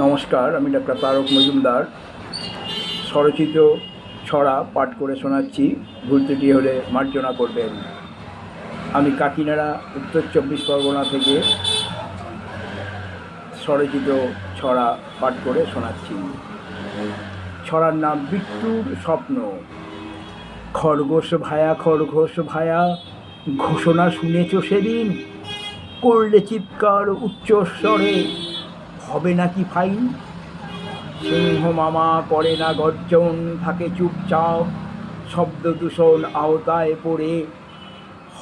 নমস্কার, আমি ডাক্তার তারক মজুমদার। স্বরচিত ছড়া পাঠ করে শোনাচ্ছি, ভুল ত্রুটি হলে মার্জনা করবেন। আমি কাকিনাড়া, উত্তর 24 পরগনা থেকে স্বরচিত ছড়া পাঠ করে শোনাচ্ছি। ছড়ার নাম বিট্টুর স্বপ্ন। খরগোশ ভায়া, খরগোশ ভায়া, ঘোষণা শুনেছ সেদিন? করলে চিৎকার উচ্চস্বরে, হবে নাকি ফাইন? সিংহ মামা করে না গর্জন, থাকে চুপচাপ, শব্দ দূষণ আওতায় পড়ে,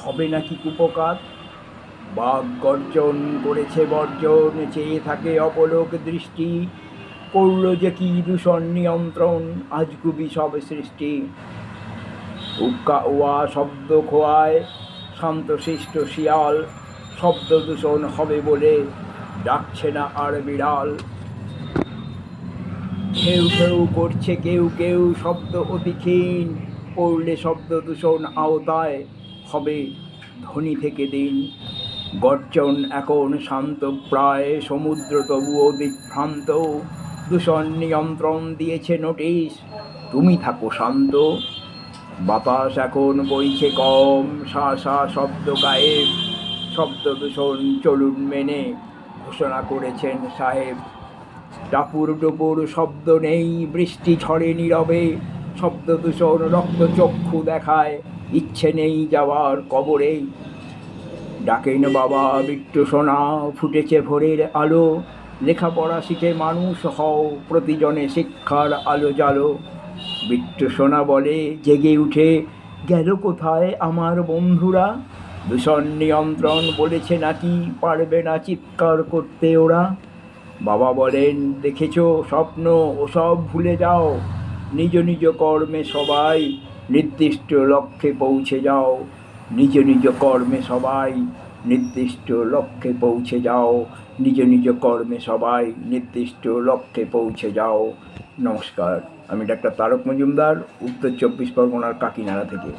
হবে নাকি কুপকাত? বাঘ গর্জন করেছে বর্জন, চেয়ে থাকে অপলোক দৃষ্টি, করল যে কি দূষণ নিয়ন্ত্রণ, আজগুবি সব সৃষ্টি। উক্কা ওয়া শব্দ খোয়ায় শান্তশিষ্ট শিয়াল, শব্দ দূষণ হবে বলে ডাকছে না আর বিড়াল। ঘেউ ঘেউ করছে কেউ কেউ, শব্দ অতি ক্ষীণ, পড়লে শব্দ দূষণ আওতায় হবে ধ্বনি থেকে দিন। গর্জন এখন শান্ত প্রায়, সমুদ্র তবুও দিগ্ভ্রান্ত, দূষণ নিয়ন্ত্রণ দিয়েছে নোটিশ, তুমি থাকো শান্ত। বাতাস এখন বইছে কম, শা শা শব্দ গায়েব, শব্দ দূষণ চলুন মেনে ঘোষণা করেছেন সাহেব। টাপুর টুপুর শব্দ নেই, বৃষ্টি ঝড়ে নীরবে, শব্দ দূষণ রক্তচক্ষু দেখায়, ইচ্ছে নেই যাওয়ার কবরে। ডাকেন বাবা বিট্টু সোনা, ফুটেছে ভোরের আলো, লেখাপড়া শিখে মানুষ হও, প্রতিজনে শিক্ষার আলো জালো। বিট্টু সোনা বলে জেগে উঠে, গেল কোথায় আমার বন্ধুরা? দূষণ নিয়ন্ত্রণ বলেছে নাকি, পারবে না চিৎকার করতে ওরা। বাবা বলেন দেখেছ স্বপ্ন, ওসব ভুলে যাও, নিজ নিজ কর্মে সবাই নির্দিষ্ট লক্ষ্যে পৌঁছে যাও। নিজ নিজ কর্মে সবাই নির্দিষ্ট লক্ষ্যে পৌঁছে যাও। নিজ নিজ কর্মে সবাই নির্দিষ্ট লক্ষ্যে পৌঁছে যাও। নমস্কার, আমি ডাক্তার তারক মজুমদার, উত্তর 24 পরগনার কাকিনাড়া থেকে।